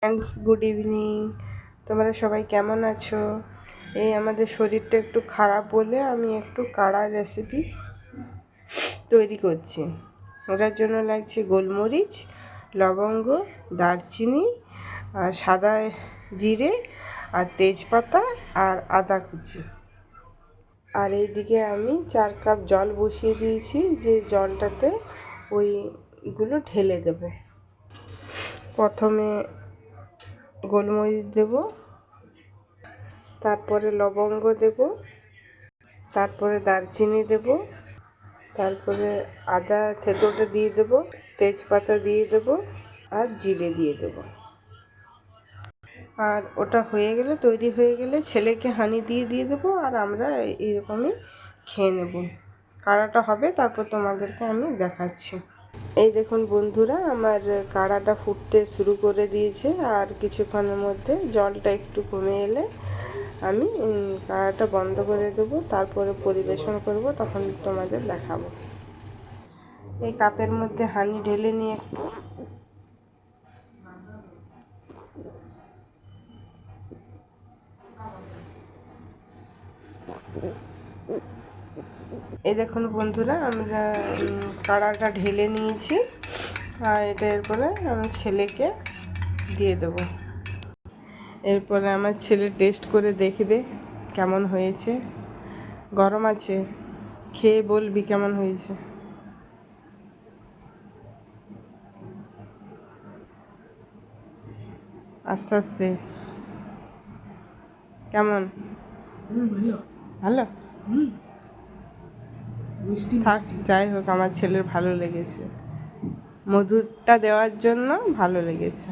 Friends, good evening. তোমরা সবাই কেমন আছো? এই আমাদের শরীরটা একটু খারাপ বলে আমি একটু কাড়া রেসিপি তৈরি করছি। ওটার জন্য লাগছে গোলমরিচ, লবঙ্গ, দারচিনি আর সাদা জিরে আর তেজপাতা আর আদা কুচি। আর এইদিকে আমি 4 কাপ জল বসিয়ে দিয়েছি, যে জলটাতে ওইগুলো ঢেলে দেব। প্রথমে গোলমরিচ দেব, তারপরে লবঙ্গ দেব, তারপরে দারচিনি দেব, তারপরে আদা থেতোটা দিয়ে দেব, তেজপাতা দিয়ে দেব আর জিরে দিয়ে দেব। আর ওটা হয়ে গেলে, তৈরি হয়ে গেলে ছেলেকে হানি দিয়ে দেবো আর আমরা এইরকমই খেয়ে নেব। কাড়াটা হবে তারপর তোমাদেরকে আমি দেখাচ্ছি। এই দেখুন বন্ধুরা, আমার কাড়াটা ফুটতে শুরু করে দিয়েছে। আর কিছুক্ষণের মধ্যে জলটা একটু কমে এলে আমি কাড়াটা বন্ধ করে দেবো, তারপরে পরিবেশন করব, তখন তোমাদের দেখাবো। এই কাপের মধ্যে হানি ঢেলে নিয়ে একটু এই দেখুন বন্ধুরা, আমরা কাড়াটা ঢেলে নিয়েছি। আর এটা এরপরে আমার ছেলেকে দিয়ে দেবো। এরপরে আমার ছেলে টেস্ট করে দেখবে কেমন হয়েছে। গরম আছে, খেয়ে বলবি কেমন হয়েছে। আস্তে আস্তে। কেমন? ভালো। থাক, যাই হোক, আমার ছেলের ভালো লেগেছে। মধুরটা দেওয়ার জন্য ভালো লেগেছে।